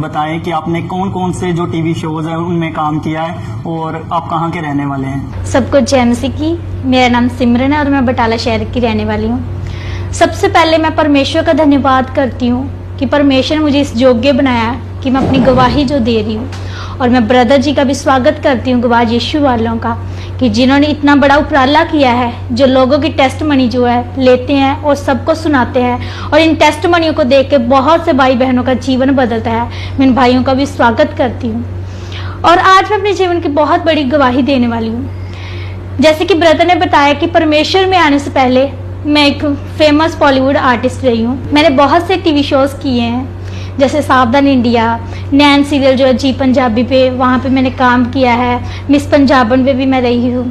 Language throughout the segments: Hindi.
बताएं कि आपने कौन कौन से जो टीवी शोज हैं उनमें काम किया है और आप कहाँ के रहने वाले हैं। सबको जय मसीह की। मेरा नाम सिमरन है और मैं बटाला शहर की रहने वाली हूँ। सबसे पहले मैं परमेश्वर का धन्यवाद करती हूँ कि परमेश्वर ने मुझे इस योग्य बनाया कि मैं अपनी गवाही जो दे रही हूँ। और मैं ब्रदर जी का भी स्वागत करती हूँ, गवाह यीशु वालों का, कि जिन्होंने इतना बड़ा उपराला किया है, जो लोगों की टेस्ट मनी जो है लेते हैं और सबको सुनाते हैं और इन टेस्ट मनियों को देख के बहुत से भाई बहनों का जीवन बदलता है। मैं इन भाइयों का भी स्वागत करती हूँ और आज मैं अपने जीवन की बहुत बड़ी गवाही देने वाली हूँ। जैसे कि ब्रदर ने बताया कि परमेश्वर में आने से पहले मैं एक फेमस बॉलीवुड आर्टिस्ट रही हूँ। मैंने बहुत से टीवी शोज किए हैं, जैसे सावधान इंडिया, नैन सीरियल जो है जी पंजाबी पे, वहाँ पे मैंने काम किया है। मिस पंजाबन पे भी मैं रही हूँ।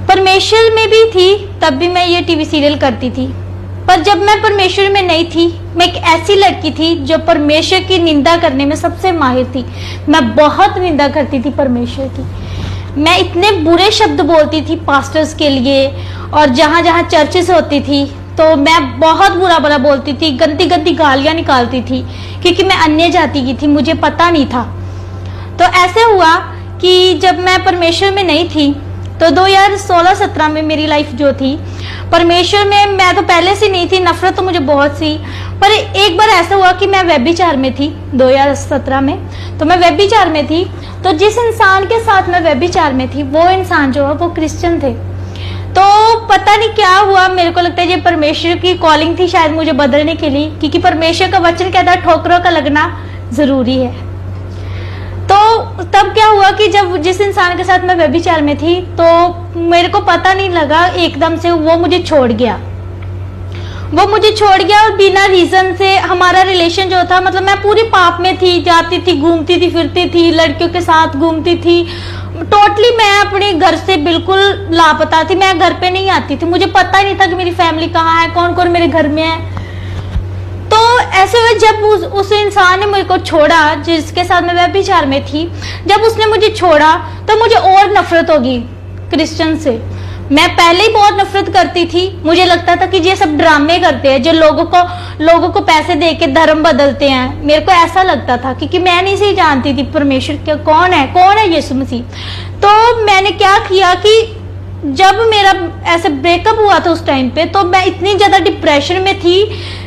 परमेश्वर में भी थी तब भी मैं ये टीवी सीरियल करती थी। पर जब मैं परमेश्वर में नहीं थी, मैं एक ऐसी लड़की थी जो परमेश्वर की निंदा करने में सबसे माहिर थी। मैं बहुत निंदा करती थी परमेश्वर की। मैं इतने बुरे शब्द बोलती थी पास्टर्स के लिए, और जहाँ जहाँ चर्चेस होती थी तो मैं बहुत बुरा बुरा बोलती थी, गंदी गंदी गालियाँ निकालती थी, क्योंकि मैं अन्य जाति की थी, मुझे पता नहीं था। तो ऐसे हुआ कि जब मैं परमेश्वर में नहीं थी तो 2016-17 में मेरी लाइफ जो थी परमेश्वर में, मैं तो पहले से नहीं थी, नफरत तो मुझे बहुत सी। पर एक बार ऐसा हुआ कि मैं व्यभिचार में थी 2017 में। तो मैं व्यभिचार में थी, तो जिस इंसान के साथ मैं व्यभिचार में थी वो इंसान जो है वो क्रिश्चियन थे। तो पता नहीं क्या हुआ, मेरे को लगता है ये परमेश्वर की कॉलिंग थी शायद मुझे बदलने के लिए, क्योंकि परमेश्वर का वचन कहता है ठोकरों का लगना जरूरी है। तो तब क्या हुआ कि जब जिस इंसान के साथ मैं व्यभिचार में थी तो मेरे को पता नहीं लगा, एकदम से वो मुझे छोड़ गया। और बिना रीजन से हमारा रिलेशन जो था, मतलब मैं पूरी पाप में थी, जाती थी, घूमती थी, फिरती थी, लड़कियों के साथ घूमती थी। टोटली मैं अपने घर से बिल्कुल लापता थी। मैं घर पे नहीं आती थी, मुझे पता नहीं था कि मेरी फैमिली कहाँ है, कौन कौन मेरे घर में है। तो ऐसे हुए जब उस इंसान ने मुझे को छोड़ा जिसके साथ मैं व्यभिचार में थी, जब उसने मुझे छोड़ा तो मुझे और नफरत होगी क्रिश्चियन से। मैं पहले ही बहुत नफरत करती थी। मुझे लगता था कि ये सब ड्रामे करते हैं, जो लोगों को पैसे दे के धर्म बदलते हैं। मेरे को ऐसा लगता था, क्योंकि मैं नहीं सही जानती थी परमेश्वर क्या कौन है यीशु मसीह। तो मैंने क्या किया कि जब मेरा ऐसे ब्रेकअप हुआ था उस टाइम पे, तो मैं इतनी ज्यादा डिप्रेशन में थी,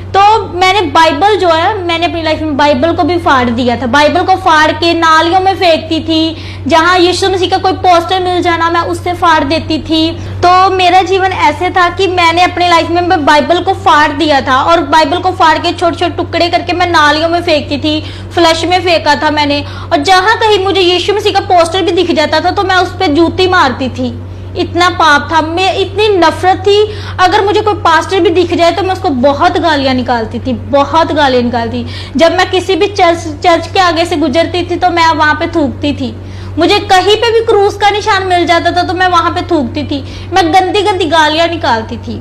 तो मैंने बाइबल जो है, मैंने अपनी लाइफ में बाइबल को भी फाड़ दिया था। बाइबल को फाड़ के नालियों में फेंकती थी, जहां यीशु मसीह का कोई पोस्टर मिल जाना मैं उससे फाड़ देती थी। तो मेरा जीवन ऐसे था कि मैंने अपनी लाइफ में बाइबल को फाड़ दिया था, और बाइबल को फाड़ के छोटे छोटे टुकड़े करके मैं नालियों में फेंकती थी, फ्लश में फेंका था मैंने। और जहां कहीं मुझे यीशु मसीह का पोस्टर भी दिख जाता था तो मैं उस पर जूती मारती थी। इतना पाप था, मैं इतनी नफरत थी। अगर मुझे कोई पास्टर भी दिख जाए तो मैं उसको बहुत गालियां निकालती थी। जब मैं किसी भी चर्च के आगे से गुजरती थी तो मैं वहां पे थूकती थी। मुझे कहीं पे भी क्रूस का निशान मिल जाता था तो मैं वहां पे थूकती थी। मैं गंदी गंदी गालियां निकालती थी।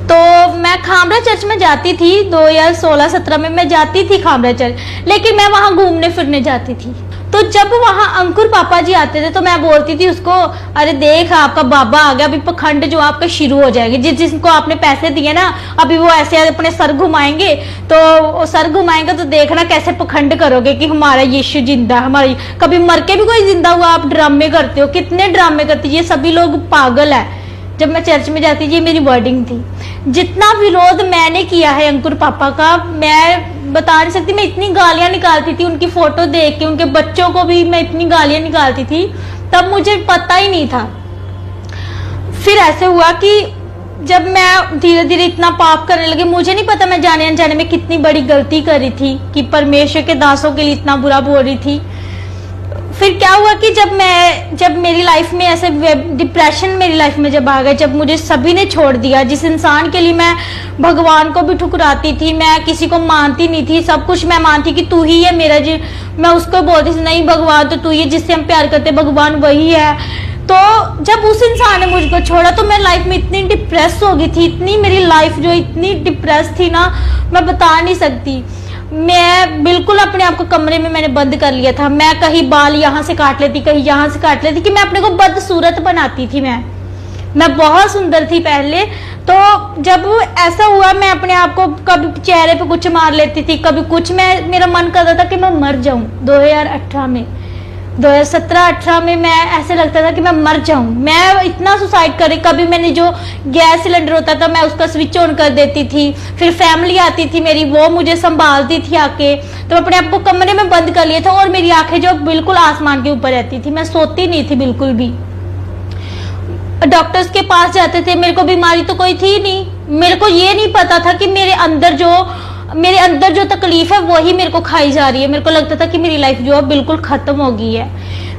तो मैं खामरा चर्च में जाती थी 2016-17 में, मैं जाती थी खामरा चर्च, लेकिन मैं वहां घूमने फिरने जाती थी। तो जब वहां अंकुर पापा जी आते थे तो मैं बोलती थी उसको, अरे देख आपका बाबा आ गया, अभी पखंड जो आपका शुरू हो जाएगी। जिसको आपने पैसे दिए ना, अभी वो ऐसे अपने सर घुमाएंगे, तो देखना कैसे पखंड करोगे कि हमारा यीशु जिंदा, हमारी कभी मर के भी कोई जिंदा हुआ, आप ड्रामे करते हो। कितने ड्रामे करती, ये सभी लोग पागल है। जब मैं चर्च में जाती थी, मेरी वर्डिंग थी। जितना विरोध मैंने किया है अंकुर पापा का, मैं बता नहीं सकती। मैं इतनी गालियां निकालती थी, उनकी फोटो देख के, उनके बच्चों को भी मैं इतनी गालियां निकालती थी, तब मुझे पता ही नहीं था। फिर ऐसे हुआ कि जब मैं धीरे धीरे इतना पाप करने लगी, मुझे नहीं पता मैं जाने अनजाने में कितनी बड़ी गलती कर रही थी कि परमेश्वर के दासों के लिए इतना बुरा बोल रही थी। फिर क्या हुआ कि जब मेरी लाइफ में ऐसे डिप्रेशन मेरी लाइफ में जब आ गए, जब मुझे सभी ने छोड़ दिया, जिस इंसान के लिए मैं भगवान को भी ठुकराती थी, मैं किसी को मानती नहीं थी, सब कुछ मैं मानती कि तू ही है मेरा जी, मैं उसको बोलती थी नहीं भगवान तो तू ही है, जिससे हम प्यार करते भगवान वही है। तो जब उस इंसान ने मुझको छोड़ा तो मैं लाइफ में इतनी डिप्रेस हो गई थी, इतनी मेरी लाइफ जो इतनी डिप्रेस थी ना, मैं बता नहीं सकती। मैं बिल्कुल अपने आप को कमरे में मैंने बंद कर लिया था। मैं कहीं बाल यहाँ से काट लेती, कहीं यहाँ से काट लेती, कि मैं अपने को बदसूरत बनाती थी। मैं बहुत सुंदर थी पहले, तो जब ऐसा हुआ, मैं अपने आप को कभी चेहरे पे कुछ मार लेती थी, कभी कुछ, मेरा मन करता था कि मैं मर जाऊं। 2018 में, 2017-18 में मैं ऐसे लगता था कि मैं मर जाऊं, मैं इतना सुसाइड कर रही। कभी मैंने जो गैस सिलेंडर होता था मैं उसका स्विच ऑन कर देती थी, फिर फैमिली आती थी मेरी, वो मुझे संभालती थी आके, तो अपने आप को कमरे में बंद कर लिया था और मेरी आंखें जो बिल्कुल आसमान के ऊपर रहती थी, मैं सोती नहीं थी बिल्कुल भी। डॉक्टर्स के पास जाते थे, मेरे को बीमारी तो कोई थी नहीं, मेरे को ये नहीं पता था कि मेरे अंदर जो तकलीफ है वही मेरे को खाई जा रही है। मेरे को लगता था कि मेरी लाइफ जो है बिल्कुल खत्म हो गई है।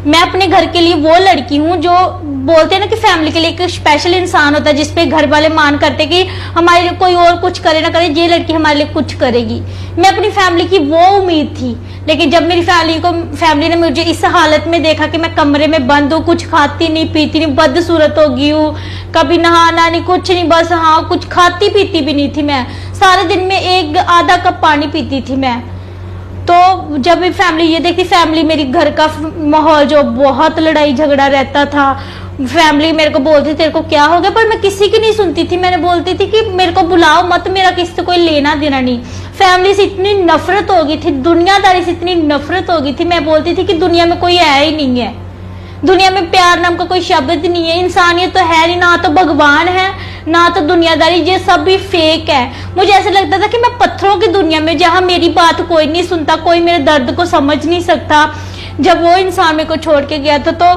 मैं अपने घर के लिए वो लड़की हूँ जो बोलते हैं ना कि फैमिली के लिए एक स्पेशल इंसान होता है, जिसपे घर वाले मान करते कि हमारे लिए कोई और कुछ करे ना करे, ये लड़की हमारे लिए कुछ करेगी। मैं अपनी फैमिली की वो उम्मीद थी, लेकिन जब मेरी फैमिली ने मुझे इस हालत में देखा कि मैं कमरे में बंद हूँ, कुछ खाती नहीं पीती नहीं, बदसूरत हो गई हूँ, कभी नहाना नहीं, कुछ नहीं, बस हाँ कुछ खाती पीती भी नहीं थी मैं, सारे दिन में 1-आधा कप पानी पीती थी मैं। तो जब मेरी फैमिली ये देखती, फैमिली मेरी घर का माहौल जो बहुत लड़ाई झगड़ा रहता था, फैमिली मेरे को बोलती तेरे को क्या हो गया, पर मैं किसी की नहीं सुनती थी। मैंने बोलती थी कि मेरे को बुलाओ मत, मेरा किसी से कोई लेना देना नहीं। फैमिली से इतनी नफरत हो गई थी, दुनियादारी से इतनी नफरत हो गई थी, मैं बोलती थी कि दुनिया में कोई है ही नहीं है, दुनिया में प्यार नाम का कोई शब्द नहीं है, इंसानियत तो है नहीं, ना तो भगवान है ना तो दुनियादारी, ये सब भी फेक है। मुझे ऐसा लगता था कि मैं पत्थरों की दुनिया में, जहां मेरी बात कोई नहीं सुनता, कोई मेरे दर्द को समझ नहीं सकता। जब वो इंसान मेरे को छोड़ के गया था तो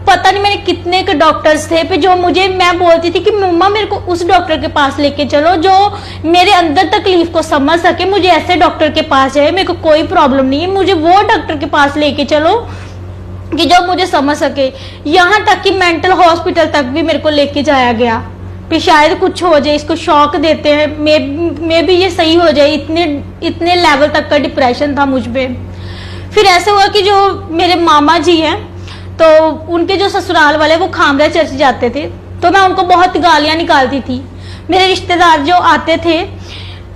पता नहीं मैंने कितने के डॉक्टर्स थे पे जो मुझे, मैं बोलती थी कि मम्मा मेरे को उस डॉक्टर के पास लेके चलो जो मेरे अंदर तकलीफ को समझ सके, मुझे ऐसे डॉक्टर के पास जाए, मेरे को कोई प्रॉब्लम नहीं है, मुझे वो डॉक्टर के पास लेके चलो कि जो मुझे समझ सके। यहाँ तक कि मेंटल हॉस्पिटल तक भी मेरे को लेके जाया गया, फिर शायद कुछ हो जाए, इसको शॉक देते हैं, मे भी ये सही हो जाए, इतने लेवल तक का डिप्रेशन था मुझ पे। फिर ऐसे हुआ कि जो मेरे मामा जी हैं, तो उनके जो ससुराल वाले वो खामरा चर्च जाते थे, तो मैं उनको बहुत गालियां निकालती थी। मेरे रिश्तेदार जो आते थे,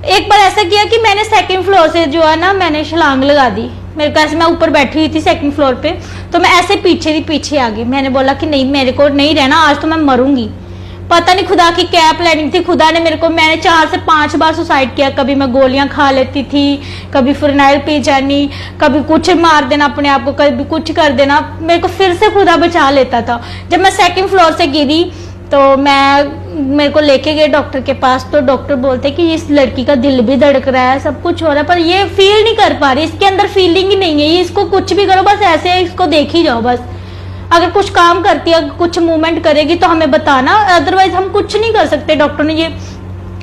एक बार ऐसा किया कि मैंने 2nd फ्लोर से जो है ना, मैंने छलांग लगा दी। मेरे को ऐसे, मैं ऊपर बैठी हुई थी 2nd फ्लोर पे, तो मैं ऐसे पीछे आ गई। मैंने बोला कि नहीं, मेरे को नहीं रहना, आज तो मैं मरूंगी। पता नहीं खुदा की क्या प्लानिंग थी, खुदा ने मेरे को, मैंने 4 से 5 बार सुसाइड किया। कभी मैं गोलियां खा लेती थी, कभी फिनाइल पी जानी, कभी कुछ मार देना अपने आप को, कभी कुछ कर देना, मेरे को फिर से खुदा बचा लेता था। जब मैं 2nd फ्लोर से गिरी तो मेरे को लेके गए डॉक्टर के पास, तो डॉक्टर बोलते कि इस लड़की का दिल भी धड़क रहा है, सब कुछ हो रहा है, पर ये फील नहीं कर पा रही, इसके अंदर फीलिंग ही नहीं है, ये इसको कुछ भी करो बस ऐसे इसको देख ही जाओ, बस अगर कुछ काम करती है, कुछ मूवमेंट करेगी तो हमें बताना, अदरवाइज हम कुछ नहीं कर सकते। डॉक्टर ने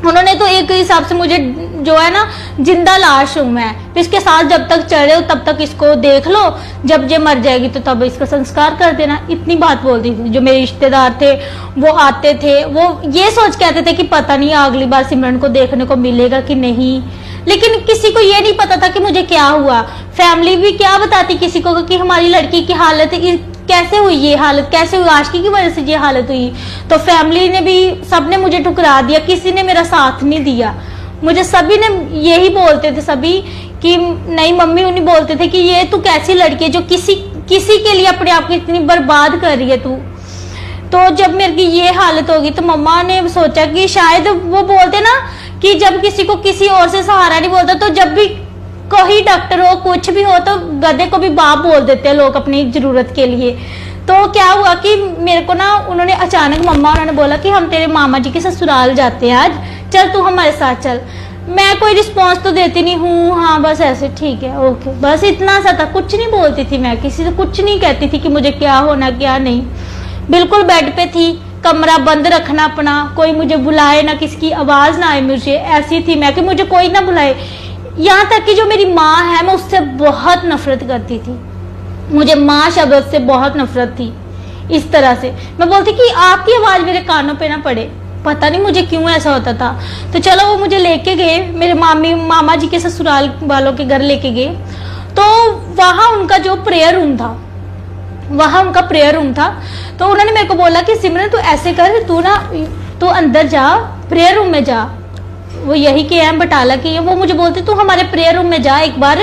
उन्होंने तो एक हिसाब से मुझे जो है ना, जिंदा लाश हूं मैं, इसके साथ जब तक चल रहे हो तब तक इसको देख लो, जब ये मर जाएगी तो तब इसका संस्कार कर देना, इतनी बात बोलती थी। जो मेरे रिश्तेदार थे वो आते थे, वो ये सोच के आते थे कि पता नहीं अगली बार सिमरन को देखने को मिलेगा कि नहीं, लेकिन किसी को ये नहीं पता था कि मुझे क्या हुआ। फैमिली भी क्या बताती किसी को कि हमारी लड़की की हालत कैसे हुई, ये हालत कैसे हुई, आशिकी की वजह से ये हालत हुई। तो फैमिली ने भी, सबने मुझे ठुकरा दिया, किसी ने मेरा साथ नहीं दिया। मुझे सभी ने यही बोलते थे, सभी कि नहीं, मम्मी उन्हीं बोलते थे कि ये तू कैसी लड़की है जो किसी के लिए अपने आप को इतनी बर्बाद कर रही है तू। तो जब मेरी ये हालत होगी तो मम्मा ने सोचा कि शायद, वो बोलते ना कि जब किसी को किसी और से सहारा नहीं बोलता, तो जब भी कोई डॉक्टर हो, कुछ भी हो, तो गधे को भी बाप बोल देते हैं लोग अपनी जरूरत के लिए। तो क्या हुआ कि मेरे को ना, उन्होंने अचानक, उन्होंने बोला कि हम तेरे मामा जी के ससुराल जाते हैं आज, चल तू हमारे साथ चल। मैं कोई रिस्पॉन्स तो देती नहीं हूँ, हाँ बस ऐसे ठीक है ओके, बस इतना सा था, कुछ नहीं बोलती थी मैं, किसी से कुछ नहीं कहती थी कि मुझे क्या होना क्या नहीं। बिल्कुल बेड पे थी, कमरा बंद रखना अपना, कोई मुझे बुलाए ना, किसी की आवाज ना आए मुझे, ऐसी थी मैं कि मुझे कोई ना बुलाए। यहाँ तक कि जो मेरी माँ है, मैं उससे बहुत नफरत करती थी, मुझे माँ शब्द से बहुत नफरत थी। इस तरह से मैं बोलती कि आपकी आवाज मेरे कानों पे ना पड़े, पता नहीं मुझे क्यों ऐसा होता था। तो चलो वो मुझे लेके गए, मेरे मामा जी के ससुराल वालों के घर लेके गए। तो वहां उनका जो प्रेयर रूम था, वहां उनका प्रेयर रूम था, तो उन्होंने मेरे को बोला कि सिमरन तू ऐसे कर, तू अंदर जा, प्रेयर रूम में जा। वो यही के हैं, बटाला की है। वो मुझे बोलते तू हमारे प्रेयर रूम में जा एक बार,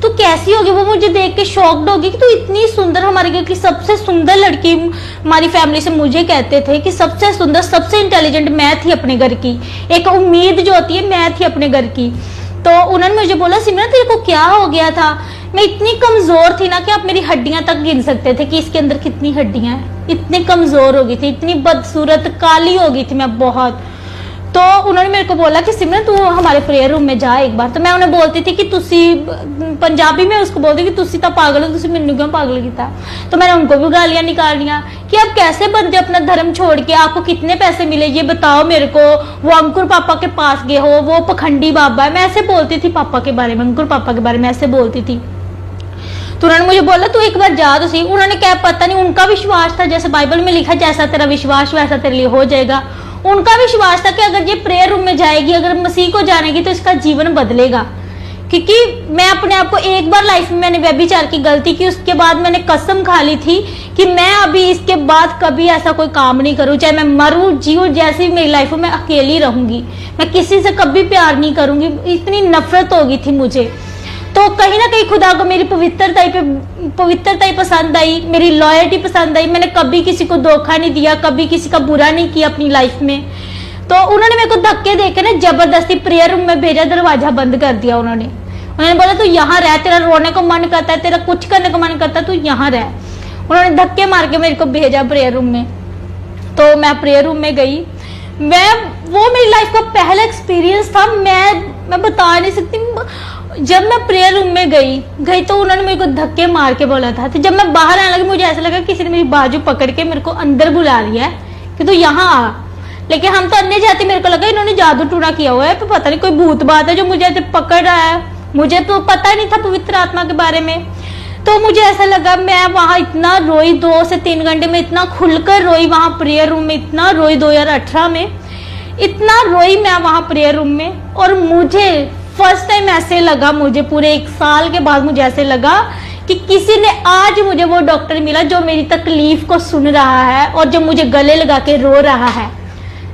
तू कैसी होगी। वो मुझे देख के शॉक्ड होगी कि तू इतनी सुंदर, हमारे घर की सबसे सुंदर लड़की हमारी फैमिली से मुझे कहते थे कि सबसे सुंदर सबसे इंटेलिजेंट मैं थी अपने घर की, एक उम्मीद जो होती है मैं थी अपने घर की। तो उन्होंने मुझे बोला सिमरन तेरे को क्या हो गया था। मैं इतनी कमजोर थी ना कि आप मेरी हड्डियां तक गिन सकते थे कि इसके अंदर कितनी हड्डियां हैं। इतनी कमजोर हो गई थी, इतनी बदसूरत काली हो गई थी मैं बहुत। तो उन्होंने मेरे को बोला कि सिमरन तू हमारे प्रेयर रूम में जा एक बार। तो मैं उन्हें बोलती थी कि तुसी, पंजाबी में उसको बोलती कि तुसी तो पागल हो, तुसी मैनू क्यों पागल किया। तो मैंने उनको भी गालियां निकालियां कि आप कैसे बंदे अपना धर्म छोड़ के, आपको कितने पैसे मिले ये बताओ मेरे को, वो अंकुर पापा के पास गए हो, वो पखंडी बाबा है। मैं ऐसे बोलती थी पापा के बारे में, अंकुर पापा के बारे में ऐसे बोलती थी। तो उन्होंने मुझे बोला तू एक बार जा तो सही। उन्होंने क्या पता नहीं, उनका विश्वास था जैसे बाइबल में लिखा जैसा तेरा विश्वास वैसा तेरे लिए हो जाएगा। उनका विश्वास था कि अगर ये प्रेयर रूम में जाएगी, अगर मसीह को जानेगी तो इसका जीवन बदलेगा। क्योंकि मैं अपने आप को एक बार लाइफ में मैंने व्यभिचार की गलती की, उसके बाद मैंने कसम खा ली थी कि मैं अभी इसके बाद कभी ऐसा कोई काम नहीं करूं, चाहे मैं मरूं जीऊं, जैसी भी मेरी लाइफ में मैं अकेली रहूंगी, मैं किसी से कभी प्यार नहीं करूंगी। इतनी नफरत हो गई थी मुझे। तो कहीं ना कहीं खुदा को मेरी पवित्रता ही पसंद आई, मेरी लॉयल्टी पसंद आई। मैंने कभी किसी को धोखा नहीं दिया, कभी किसी का बुरा नहीं किया अपनी लाइफ में। तो उन्होंने मेरे को धक्के देके ना जबरदस्ती प्रेयर रूम में भेजा, दरवाजा बंद कर दिया। उन्होंने बोला तू यहाँ रह, तेरा रोने को मन करता है, तेरा कुछ करने को मन करता है, तू यहाँ रह। उन्होंने धक्के मार के मेरे को भेजा प्रेयर रूम में। तो मैं प्रेयर रूम में गई। वो मेरी लाइफ का पहला एक्सपीरियंस था, मैं बता नहीं सकती। जब मैं प्रेयर रूम में गई तो उन्होंने मेरे को धक्के मार के बोला था। तो जब मैं बाहर आने लगी मुझे ऐसा लगा किसी ने मेरी बाजू पकड़ के मेरे को अंदर बुला लिया है कि तू यहाँ आ। लेकिन हम तो अन्य जाति, मेरे को लगा इन्होंने जादू टूना किया हुआ है, तो पता नहीं कोई भूत बात है जो मुझे ऐसे पकड़ रहा है। मुझे तो पता नहीं था पवित्र आत्मा के बारे में। तो मुझे ऐसा लगा, मैं वहां इतना रोई, 2 से 3 घंटे में इतना खुलकर रोई वहां प्रेयर रूम में, इतना रोई 2018 में इतना रोई मैं वहां प्रेयर रूम में। और मुझे फर्स्ट टाइम ऐसे लगा, मुझे पूरे 1 साल के बाद मुझे ऐसे लगा कि किसी ने आज मुझे वो डॉक्टर मिला जो मेरी तकलीफ को सुन रहा है और जो मुझे गले लगा के रो रहा है,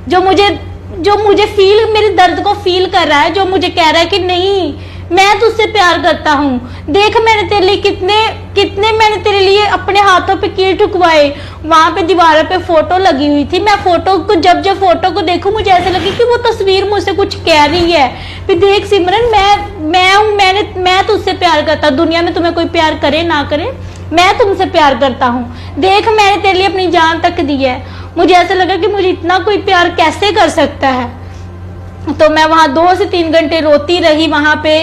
जो मुझे फील, मेरे दर्द को फील कर रहा है, जो मुझे कह रहा है कि नहीं मैं तुझसे प्यार करता हूँ। देख मैंने तेरे लिए कितने मैंने तेरे लिए अपने हाथों पे कील ठुकवाए। वहां पे दीवारों पे फोटो लगी हुई थी। मैं फोटो को जब फोटो को देखूं मुझे ऐसा लगे कि वो तस्वीर मुझसे कुछ कह रही है। फिर देख सिमरन, मैं तुझसे प्यार करता, दुनिया में तुम्हें कोई प्यार करे ना करे, मैं तुमसे प्यार करता हूँ। देख मैंने तेरे लिए अपनी जान तक दी है। मुझे ऐसा लगा कि मुझे इतना कोई प्यार कैसे कर सकता है। तो मैं वहां 2 से 3 घंटे रोती रही वहां पे।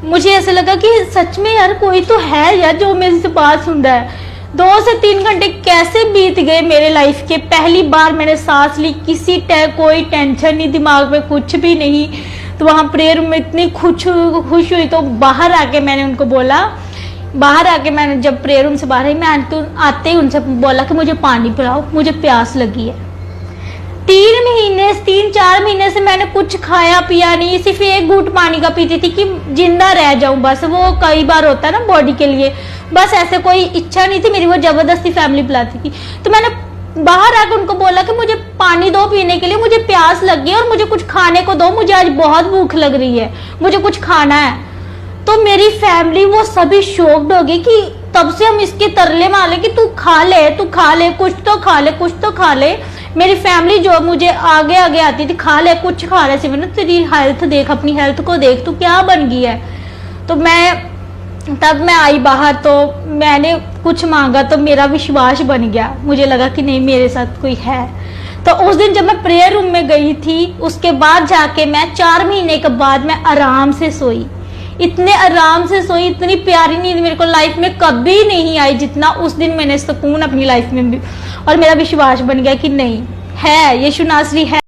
मुझे ऐसा लगा कि सच में यार कोई तो है यार जो मेरे से बात सुन रहा है। 2 से 3 घंटे कैसे बीत गए मेरे लाइफ के। पहली बार मैंने सांस ली, कोई टेंशन नहीं, दिमाग में कुछ भी नहीं। तो वहां प्रेयर में इतनी खुश हुई। तो बाहर आके मैंने उनको बोला, मैंने जब प्रेयर रूम से बाहर आई, मैं आते ही उनसे बोला कि मुझे पानी पिलाओ, मुझे प्यास लगी है। 3-4 महीने से मैंने कुछ खाया पिया नहीं, सिर्फ 1 घूंट पानी का पीती थी कि जिंदा रह जाऊं बस। वो कई बार होता है ना बॉडी के लिए, बस ऐसे कोई इच्छा नहीं थी मेरी, वो जबरदस्ती फैमिली पिलाती थी। तो मैंने बाहर आकर उनको बोला कि मुझे पानी दो पीने के लिए, मुझे प्यास लगी है और मुझे कुछ खाने को दो, मुझे आज बहुत भूख लग रही है, मुझे कुछ खाना है। तो मेरी फैमिली वो सभी शॉक्ड हो गई कि तब से हम इसके तरले मारे कि तू खा ले, कुछ तो खा ले। मेरी फैमिली जो मुझे आगे आती थी, खा ले सिमरन, तेरी हेल्थ देख, अपनी हेल्थ को देख, तू क्या बन गई है। तो तब मैं आई बाहर, तो मैंने कुछ मांगा तो मेरा विश्वास बन गया। मुझे लगा कि नहीं मेरे साथ कोई है। तो उस दिन जब मैं प्रेयर रूम में गई थी, उसके बाद जाके मैं 4 महीने के बाद मैं आराम से सोई, इतने आराम से सोई, इतनी प्यारी नींद मेरे को लाइफ में कभी नहीं आई जितना उस दिन मैंने सुकून अपनी लाइफ में भी। और मेरा विश्वास बन गया कि नहीं है, यीशु नासरी है।